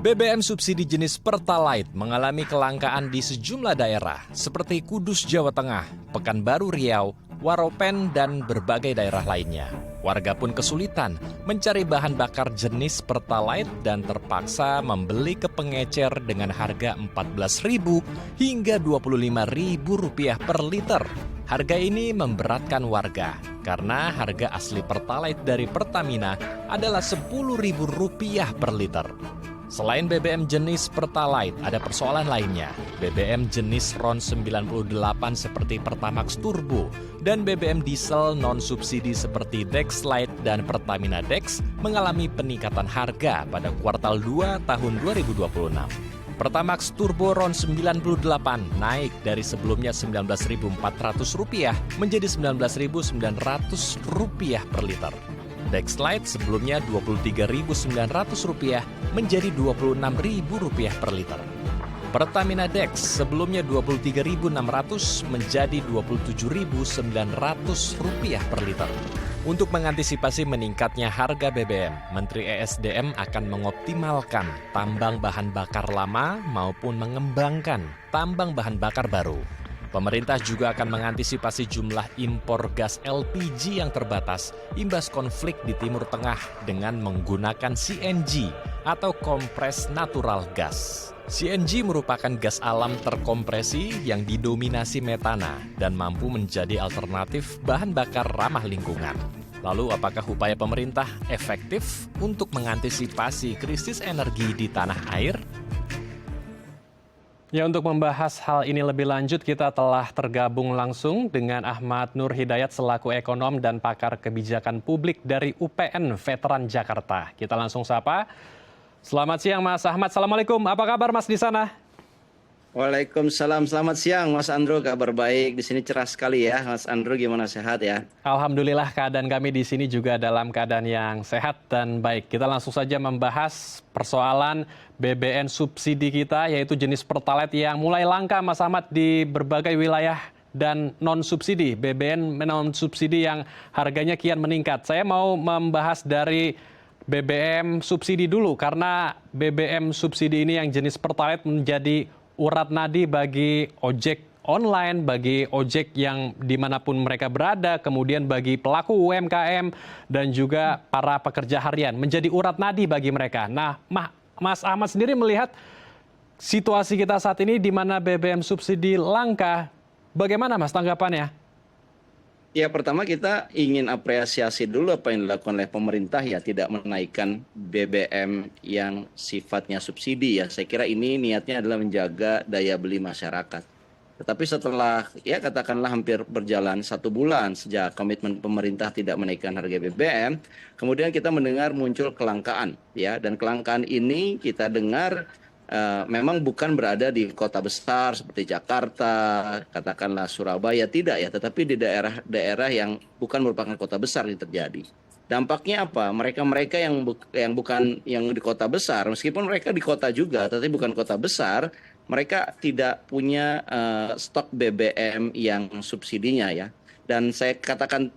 BBM subsidi jenis Pertalite mengalami kelangkaan di sejumlah daerah seperti Kudus, Jawa Tengah, Pekanbaru, Riau, Waropen, dan berbagai daerah lainnya. Warga pun kesulitan mencari bahan bakar jenis Pertalite dan terpaksa membeli ke pengecer dengan harga Rp14.000 hingga Rp25.000 per liter. Harga ini memberatkan warga karena harga asli Pertalite dari Pertamina adalah Rp10.000 per liter. Selain BBM jenis Pertalite, ada persoalan lainnya. BBM jenis RON 98 seperti Pertamax Turbo dan BBM diesel non-subsidi seperti Dexlite dan Pertamina Dex mengalami peningkatan harga pada kuartal 2 tahun 2026. Pertamax Turbo RON 98 naik dari sebelumnya Rp19.400 menjadi Rp19.900 per liter. Dexlite sebelumnya Rp23.900 menjadi Rp26.000 per liter. Pertamina Dex sebelumnya Rp23.600 menjadi Rp27.900 per liter. Untuk mengantisipasi meningkatnya harga BBM, Menteri ESDM akan mengoptimalkan tambang bahan bakar lama maupun mengembangkan tambang bahan bakar baru. Pemerintah juga akan mengantisipasi jumlah impor gas LPG yang terbatas imbas konflik di Timur Tengah dengan menggunakan CNG atau kompres natural gas. CNG merupakan gas alam terkompresi yang didominasi metana dan mampu menjadi alternatif bahan bakar ramah lingkungan. Lalu apakah upaya pemerintah efektif untuk mengantisipasi krisis energi di tanah air? Ya, untuk membahas hal ini lebih lanjut, kita telah tergabung langsung dengan Ahmad Nur Hidayat selaku ekonom dan pakar kebijakan publik dari UPN Veteran Jakarta. Kita langsung sapa. Selamat siang Mas Ahmad. Assalamualaikum. Apa kabar Mas di sana? Waalaikumsalam. Selamat siang Mas Andro. Kabar baik. Di sini cerah sekali ya. Mas Andro gimana, sehat ya? Alhamdulillah keadaan kami di sini juga dalam keadaan yang sehat dan baik. Kita langsung saja membahas persoalan BBM subsidi kita, yaitu jenis Pertalite yang mulai langka Mas Ahmad di berbagai wilayah dan non-subsidi. BBM non-subsidi yang harganya kian meningkat. Saya mau membahas dari BBM subsidi dulu, karena BBM subsidi ini yang jenis Pertalite menjadi urat nadi bagi ojek online, bagi ojek yang dimanapun mereka berada, kemudian bagi pelaku UMKM dan juga para pekerja harian, menjadi urat nadi bagi mereka. Nah, Mas Ahmad sendiri melihat situasi kita saat ini di mana BBM subsidi langka, bagaimana Mas tanggapannya? Ya, pertama kita ingin apresiasi dulu apa yang dilakukan oleh pemerintah ya, tidak menaikkan BBM yang sifatnya subsidi ya. Saya kira ini niatnya adalah menjaga daya beli masyarakat. Tetapi setelah ya katakanlah hampir berjalan 1 bulan sejak komitmen pemerintah tidak menaikkan harga BBM, kemudian kita mendengar muncul kelangkaan ya, dan kelangkaan ini kita dengar memang bukan berada di kota besar seperti Jakarta, katakanlah Surabaya, tidak ya, tetapi di daerah-daerah yang bukan merupakan kota besar yang terjadi. Dampaknya apa? Mereka yang bukan yang di kota besar, meskipun mereka di kota juga, tetapi bukan kota besar, mereka tidak punya stok BBM yang subsidinya ya. Dan saya katakan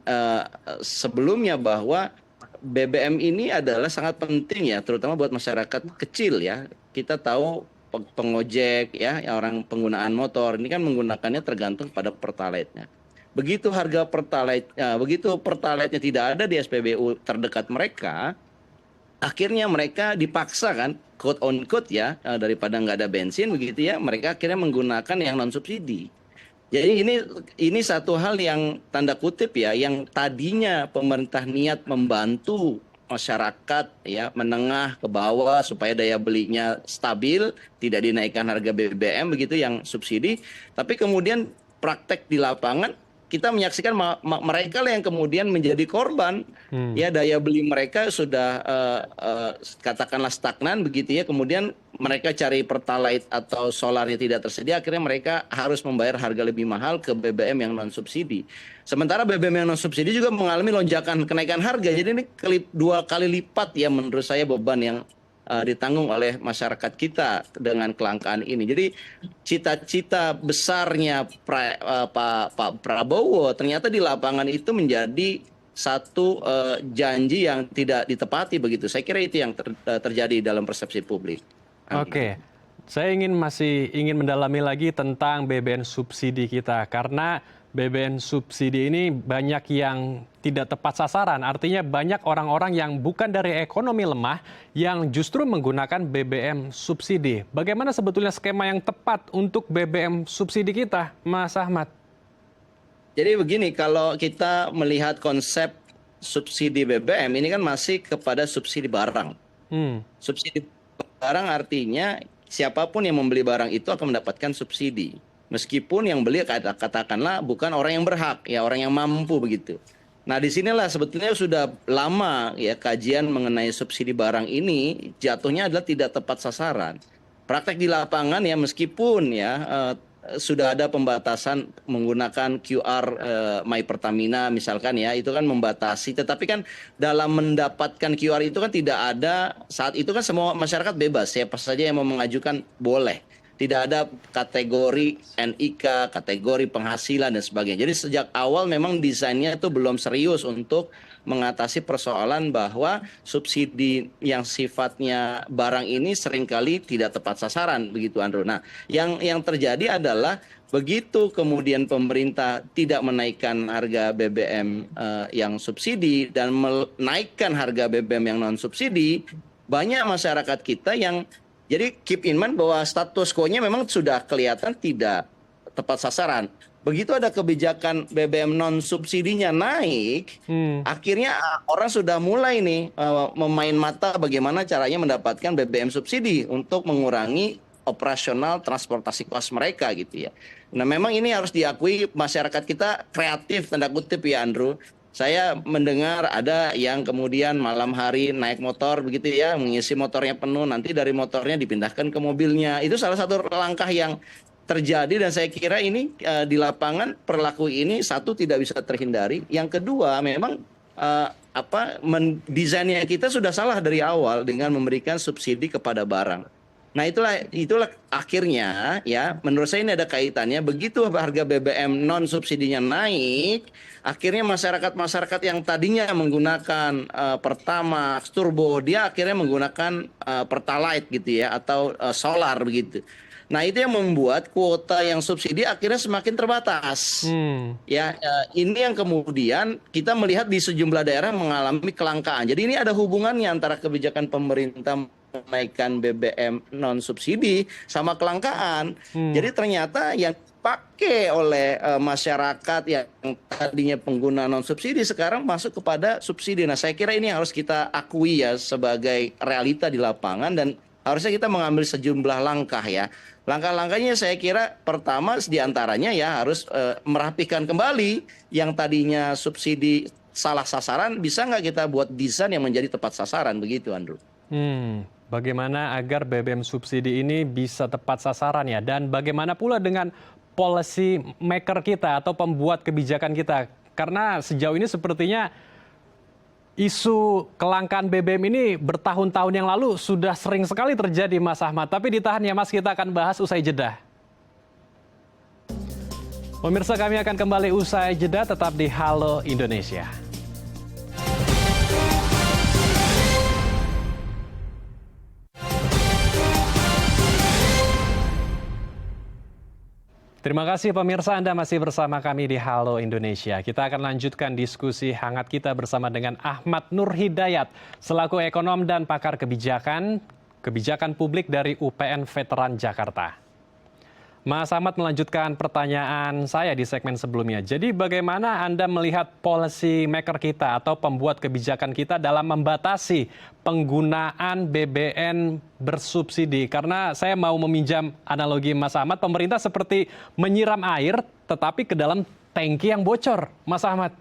sebelumnya bahwa BBM ini adalah sangat penting ya, terutama buat masyarakat kecil ya. Kita tahu pengojek ya, orang penggunaan motor ini kan menggunakannya tergantung pada Pertalite-nya. Begitu harga begitu Pertalite-nya tidak ada di SPBU terdekat mereka, akhirnya mereka dipaksa kan, quote on quote ya, daripada nggak ada bensin begitu ya, mereka akhirnya menggunakan yang non subsidi. Jadi ini satu hal yang tanda kutip ya, yang tadinya pemerintah niat membantu masyarakat ya, menengah ke bawah supaya daya belinya stabil, tidak dinaikkan harga BBM begitu yang subsidi, tapi kemudian praktek di lapangan kita menyaksikan mereka lah yang kemudian menjadi korban. Ya, daya beli mereka sudah katakanlah stagnan begitu ya, kemudian mereka cari Pertalite atau solarnya tidak tersedia, akhirnya mereka harus membayar harga lebih mahal ke BBM yang non subsidi. Sementara BBM yang non subsidi juga mengalami lonjakan kenaikan harga, jadi ini 2 kali lipat ya menurut saya beban yang ditanggung oleh masyarakat kita dengan kelangkaan ini. Jadi cita-cita besarnya Pak Prabowo ternyata di lapangan itu menjadi satu janji yang tidak ditepati begitu. Saya kira itu yang terjadi dalam persepsi publik. Oke, saya masih ingin mendalami lagi tentang BBM subsidi kita karena BBM subsidi ini banyak yang tidak tepat sasaran. Artinya banyak orang-orang yang bukan dari ekonomi lemah yang justru menggunakan BBM subsidi. Bagaimana sebetulnya skema yang tepat untuk BBM subsidi kita, Mas Ahmad? Jadi begini, kalau kita melihat konsep subsidi BBM ini kan masih kepada subsidi barang. Subsidi barang artinya siapapun yang membeli barang itu akan mendapatkan subsidi. Meskipun yang beli katakanlah bukan orang yang berhak, ya orang yang mampu begitu. Nah, disinilah sebetulnya sudah lama ya kajian mengenai subsidi barang ini jatuhnya adalah tidak tepat sasaran. Praktek di lapangan ya meskipun ya sudah ada pembatasan menggunakan QR My Pertamina misalkan ya, itu kan membatasi, tetapi kan dalam mendapatkan QR itu kan tidak ada, saat itu kan semua masyarakat bebas, siapa saja yang mau mengajukan boleh. Tidak ada kategori NIK, kategori penghasilan dan sebagainya. Jadi sejak awal memang desainnya itu belum serius untuk mengatasi persoalan bahwa subsidi yang sifatnya barang ini seringkali tidak tepat sasaran, begitu Andrew. Nah, yang terjadi adalah begitu kemudian pemerintah tidak menaikkan harga BBM yang subsidi dan menaikkan harga BBM yang non subsidi, banyak masyarakat kita yang jadi keep in mind bahwa status quo-nya memang sudah kelihatan tidak tepat sasaran. Begitu ada kebijakan BBM non subsidinya naik, akhirnya orang sudah mulai nih memain mata bagaimana caranya mendapatkan BBM subsidi untuk mengurangi operasional transportasi kelas mereka gitu ya. Nah, memang ini harus diakui masyarakat kita kreatif tanda kutip ya Andrew. Saya mendengar ada yang kemudian malam hari naik motor begitu ya, mengisi motornya penuh, nanti dari motornya dipindahkan ke mobilnya. Itu salah satu langkah yang terjadi dan saya kira ini di lapangan perilaku ini satu tidak bisa terhindari. Yang kedua memang desainnya kita sudah salah dari awal dengan memberikan subsidi kepada barang. Nah, itulah akhirnya ya menurut saya ini ada kaitannya, begitu harga BBM non subsidinya naik, akhirnya masyarakat yang tadinya menggunakan Pertamax, Turbo, dia akhirnya menggunakan Pertalite gitu ya atau solar begitu. Nah, itu yang membuat kuota yang subsidi akhirnya semakin terbatas. Ya, ini yang kemudian kita melihat di sejumlah daerah mengalami kelangkaan. Jadi ini ada hubungannya antara kebijakan pemerintah menaikkan BBM non subsidi sama kelangkaan. Jadi ternyata yang dipakai oleh masyarakat yang tadinya pengguna non subsidi sekarang masuk kepada subsidi. Nah, saya kira ini harus kita akui ya sebagai realita di lapangan dan harusnya kita mengambil sejumlah langkah ya. Langkah-langkahnya saya kira pertama diantaranya ya harus merapikan kembali yang tadinya subsidi salah sasaran, bisa nggak kita buat desain yang menjadi tepat sasaran begitu Andrew. Bagaimana agar BBM subsidi ini bisa tepat sasaran ya? Dan bagaimana pula dengan policy maker kita atau pembuat kebijakan kita? Karena sejauh ini sepertinya isu kelangkaan BBM ini bertahun-tahun yang lalu sudah sering sekali terjadi, Mas Ahmad. Tapi ditahan ya Mas, kita akan bahas usai jeda. Pemirsa, kami akan kembali usai jeda, tetap di Halo Indonesia. Terima kasih pemirsa, Anda masih bersama kami di Halo Indonesia. Kita akan lanjutkan diskusi hangat kita bersama dengan Ahmad Nur Hidayat, selaku ekonom dan pakar kebijakan publik dari UPN Veteran Jakarta. Mas Ahmad melanjutkan pertanyaan saya di segmen sebelumnya. Jadi bagaimana Anda melihat policy maker kita atau pembuat kebijakan kita dalam membatasi penggunaan BBM bersubsidi? Karena saya mau meminjam analogi Mas Ahmad, pemerintah seperti menyiram air tetapi ke dalam tangki yang bocor, Mas Ahmad.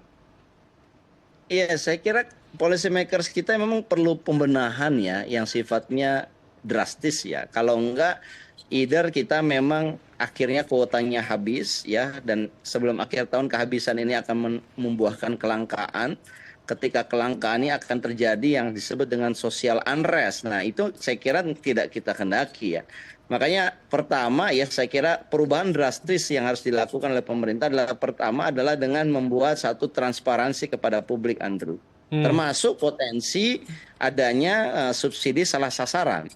Iya, saya kira policy makers kita memang perlu pembenahan ya yang sifatnya drastis ya. Kalau enggak, either kita memang akhirnya kuotanya habis ya, dan sebelum akhir tahun kehabisan ini akan membuahkan kelangkaan. Ketika kelangkaan ini akan terjadi yang disebut dengan social unrest. Nah, itu saya kira tidak kita kendaki ya. Makanya pertama ya saya kira perubahan drastis yang harus dilakukan oleh pemerintah adalah dengan membuat satu transparansi kepada publik Andrew. Termasuk potensi adanya subsidi salah sasaran.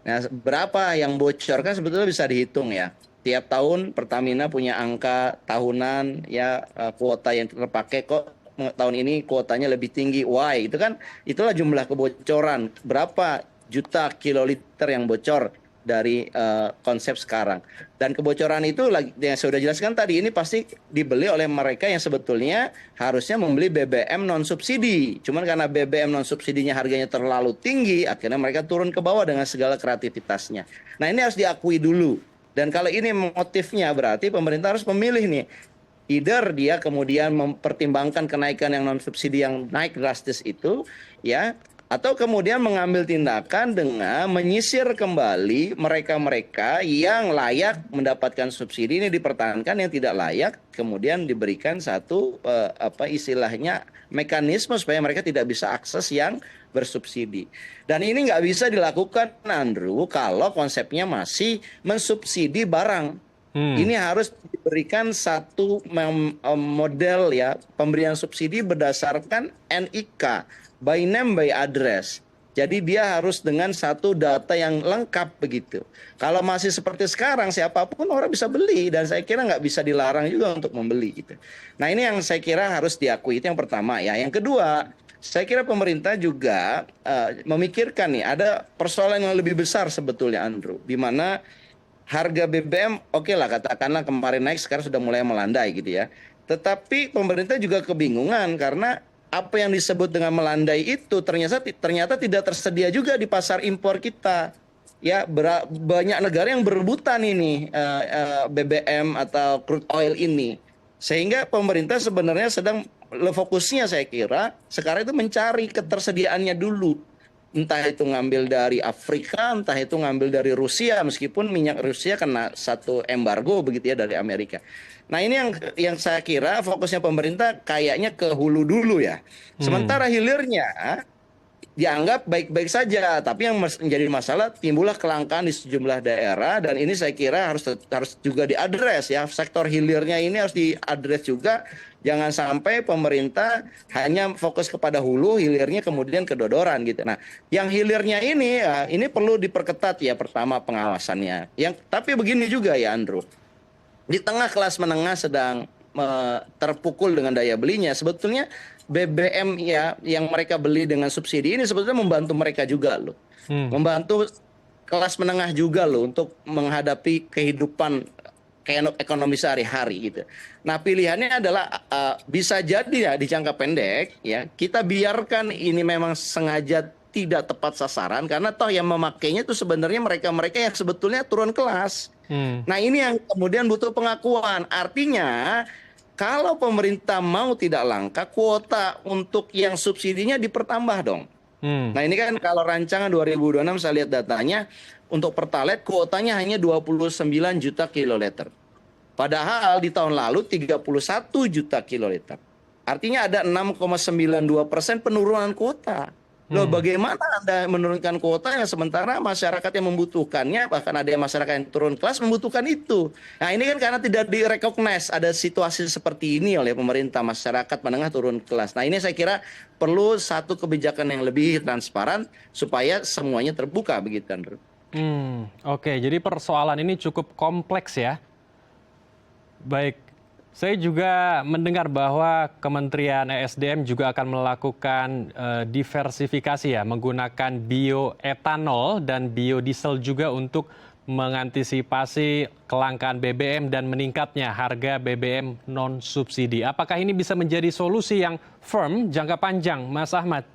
Nah, berapa yang bocor kan sebetulnya bisa dihitung ya. Tiap tahun Pertamina punya angka tahunan ya, kuota yang terpakai kok tahun ini kuotanya lebih tinggi. Why? Itu kan itulah jumlah kebocoran. Berapa juta kiloliter yang bocor dari konsep sekarang. Dan kebocoran itu yang saya sudah jelaskan tadi ini pasti dibeli oleh mereka yang sebetulnya harusnya membeli BBM non subsidi. Cuman karena BBM non subsidinya harganya terlalu tinggi, akhirnya mereka turun ke bawah dengan segala kreativitasnya. Nah, ini harus diakui dulu. Dan kalau ini motifnya berarti pemerintah harus memilih nih. Either dia kemudian mempertimbangkan kenaikan yang non subsidi yang naik drastis itu ya, atau kemudian mengambil tindakan dengan menyisir kembali mereka-mereka yang layak mendapatkan subsidi ini dipertahankan, yang tidak layak kemudian diberikan satu istilahnya mekanisme supaya mereka tidak bisa akses yang bersubsidi. Dan ini nggak bisa dilakukan, Andrew, kalau konsepnya masih mensubsidi barang. Ini harus diberikan satu model ya, pemberian subsidi berdasarkan NIK, by name by address. Jadi dia harus dengan satu data yang lengkap begitu. Kalau masih seperti sekarang, siapapun orang bisa beli, dan saya kira nggak bisa dilarang juga untuk membeli gitu. Nah, ini yang saya kira harus diakui, itu yang pertama ya. Yang kedua, saya kira pemerintah juga memikirkan nih, ada persoalan yang lebih besar sebetulnya, Andrew, di mana harga BBM oke lah katakanlah kemarin naik, sekarang sudah mulai melandai gitu ya. Tetapi pemerintah juga kebingungan karena apa yang disebut dengan melandai itu ternyata tidak tersedia juga di pasar impor kita. Ya, banyak negara yang berebutan ini BBM atau crude oil ini. Sehingga pemerintah sebenarnya sedang fokusnya saya kira sekarang itu mencari ketersediaannya dulu. Entah itu ngambil dari Afrika, entah itu ngambil dari Rusia, meskipun minyak Rusia kena satu embargo begitu ya dari Amerika. Nah, ini yang saya kira fokusnya pemerintah kayaknya ke hulu dulu ya. Sementara hilirnya dianggap baik-baik saja, tapi yang menjadi masalah timbullah kelangkaan di sejumlah daerah, dan ini saya kira harus juga diadres ya. Sektor hilirnya ini harus diadres juga. Jangan sampai pemerintah hanya fokus kepada hulu, hilirnya kemudian kedodoran gitu. Nah, yang hilirnya ini ya, ini perlu diperketat ya, pertama pengawasannya. Tapi begini juga ya, Andrew. Di tengah kelas menengah sedang terpukul dengan daya belinya, sebetulnya BBM ya yang mereka beli dengan subsidi ini sebetulnya membantu mereka juga loh. Membantu kelas menengah juga loh untuk menghadapi kehidupan ekonomi sehari-hari gitu. Nah, pilihannya adalah bisa jadi ya di jangka pendek ya kita biarkan ini memang sengaja tidak tepat sasaran karena toh yang memakainya itu sebenarnya mereka-mereka yang sebetulnya turun kelas. Nah, ini yang kemudian butuh pengakuan. Artinya kalau pemerintah mau tidak langka, kuota untuk yang subsidinya dipertambah dong. Nah, ini kan kalau rancangan 2026 saya lihat datanya untuk Pertalite kuotanya hanya 29 juta kiloliter. Padahal di tahun lalu 31 juta kiloliter. Artinya ada 6,92% penurunan kuota. Loh, bagaimana Anda menurunkan kuota yang sementara masyarakat yang membutuhkannya, bahkan ada yang masyarakat yang turun kelas membutuhkan itu. Nah, ini kan karena tidak direcognize ada situasi seperti ini oleh pemerintah, masyarakat menengah turun kelas. Nah, ini saya kira perlu satu kebijakan yang lebih transparan supaya semuanya terbuka begitu, Andrew. Oke, jadi persoalan ini cukup kompleks ya. Baik, saya juga mendengar bahwa Kementerian ESDM juga akan melakukan diversifikasi ya, menggunakan bioetanol dan biodiesel juga untuk mengantisipasi kelangkaan BBM dan meningkatnya harga BBM non-subsidi. Apakah ini bisa menjadi solusi yang firm jangka panjang, Mas Ahmad?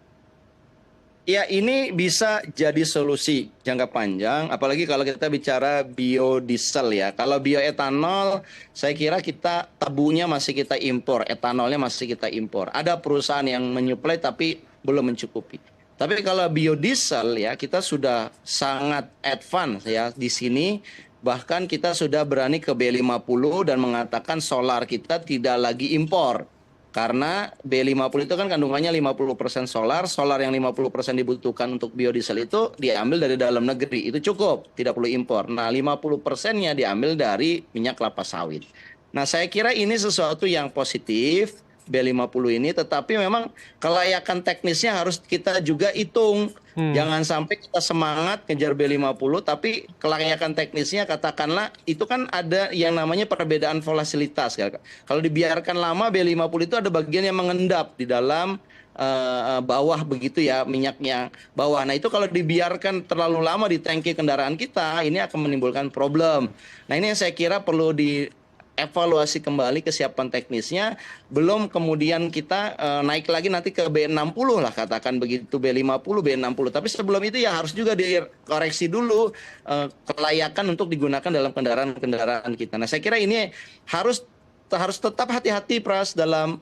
Ya, ini bisa jadi solusi jangka panjang, apalagi kalau kita bicara biodiesel ya. Kalau bioetanol, saya kira kita tabunya masih kita impor, etanolnya masih kita impor. Ada perusahaan yang menyuplai tapi belum mencukupi. Tapi kalau biodiesel ya, kita sudah sangat advance ya di sini. Bahkan kita sudah berani ke B50 dan mengatakan solar kita tidak lagi impor. Karena B50 itu kan kandungannya 50% solar yang 50% dibutuhkan untuk biodiesel itu diambil dari dalam negeri, itu cukup, tidak perlu impor. Nah, 50%-nya diambil dari minyak kelapa sawit. Nah, saya kira ini sesuatu yang positif, B50 ini, tetapi memang kelayakan teknisnya harus kita juga hitung. Jangan sampai kita semangat ngejar B50, tapi kelayakan teknisnya katakanlah itu kan ada yang namanya perbedaan volatilitas. Kalau dibiarkan lama B50 itu ada bagian yang mengendap di dalam bawah begitu ya, minyaknya bawah. Nah itu kalau dibiarkan terlalu lama di tangki kendaraan kita, ini akan menimbulkan problem. Nah ini yang saya kira perlu dievaluasi kembali kesiapan teknisnya. Belum kemudian kita naik lagi nanti ke B60 lah, katakan begitu, B50, B60. Tapi sebelum itu ya harus juga dikoreksi dulu kelayakan untuk digunakan dalam kendaraan-kendaraan kita. Nah saya kira ini harus tetap hati-hati Pras dalam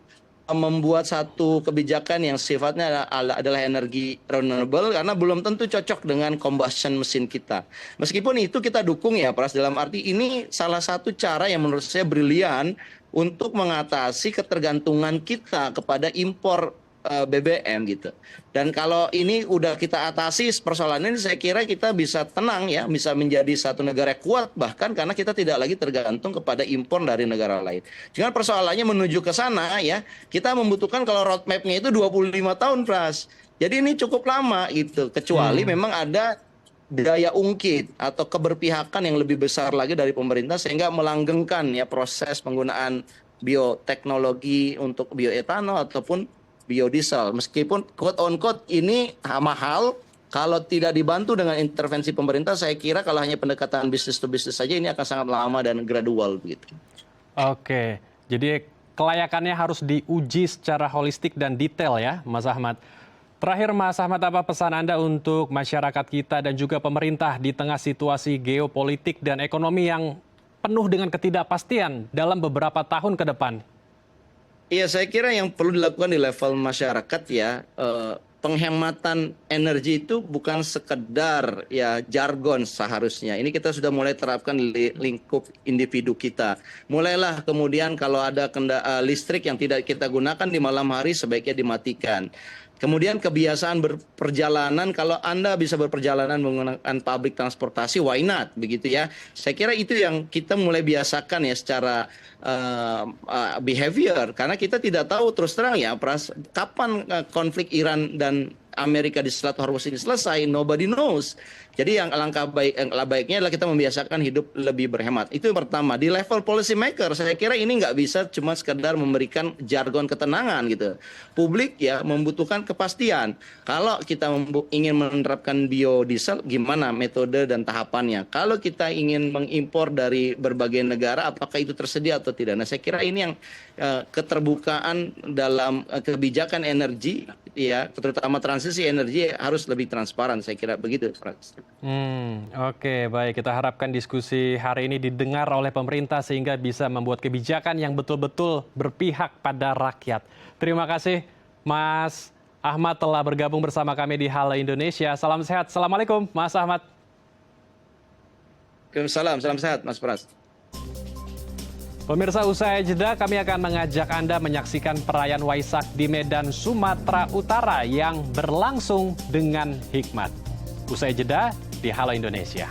membuat satu kebijakan yang sifatnya adalah energi renewable, karena belum tentu cocok dengan combustion mesin kita. Meskipun itu kita dukung ya Pras, dalam arti ini salah satu cara yang menurut saya brilian untuk mengatasi ketergantungan kita kepada impor BBM gitu. Dan kalau ini udah kita atasi persoalan ini, saya kira kita bisa tenang ya, bisa menjadi satu negara kuat bahkan karena kita tidak lagi tergantung kepada impor dari negara lain. Cuma persoalannya menuju ke sana ya, kita membutuhkan kalau roadmap-nya itu 25 tahun Pras. Jadi ini cukup lama gitu, kecuali memang ada daya ungkit atau keberpihakan yang lebih besar lagi dari pemerintah sehingga melanggengkan ya proses penggunaan bioteknologi untuk bioetanol ataupun biodiesel. Meskipun quote on quote ini mahal, kalau tidak dibantu dengan intervensi pemerintah, saya kira kalau hanya pendekatan bisnis to bisnis saja ini akan sangat lama dan gradual begitu. Oke, jadi kelayakannya harus diuji secara holistik dan detail ya, Mas Ahmad. Terakhir Mas Ahmad, apa pesan Anda untuk masyarakat kita dan juga pemerintah di tengah situasi geopolitik dan ekonomi yang penuh dengan ketidakpastian dalam beberapa tahun ke depan? Iya, saya kira yang perlu dilakukan di level masyarakat ya, penghematan energi itu bukan sekedar ya jargon seharusnya. Ini kita sudah mulai terapkan di lingkup individu kita. Mulailah kemudian kalau ada listrik yang tidak kita gunakan di malam hari sebaiknya dimatikan. Kemudian kebiasaan berperjalanan, kalau Anda bisa berperjalanan menggunakan public transportasi, why not? Begitu ya. Saya kira itu yang kita mulai biasakan ya secara behavior. Karena kita tidak tahu terus terang ya, kapan konflik Iran dan Amerika di Selat Hormuz ini selesai, nobody knows. Jadi yang baiknya adalah kita membiasakan hidup lebih berhemat. Itu yang pertama. Di level policy maker, saya kira ini nggak bisa cuma sekedar memberikan jargon ketenangan gitu. Publik ya membutuhkan kepastian. Kalau kita ingin menerapkan biodiesel, gimana metode dan tahapannya? Kalau kita ingin mengimpor dari berbagai negara, apakah itu tersedia atau tidak? Nah, saya kira ini yang keterbukaan dalam kebijakan energi, ya, terutama transisi energi harus lebih transparan. Saya kira begitu, Franz. Oke, baik. Kita harapkan diskusi hari ini didengar oleh pemerintah sehingga bisa membuat kebijakan yang betul-betul berpihak pada rakyat. Terima kasih, Mas Ahmad telah bergabung bersama kami di Halo Indonesia. Salam sehat. Assalamualaikum, Mas Ahmad. Salam sehat, Mas Pras. Pemirsa, usai jeda kami akan mengajak Anda menyaksikan perayaan Waisak di Medan, Sumatera Utara yang berlangsung dengan hikmat. Usai jeda di Halo Indonesia.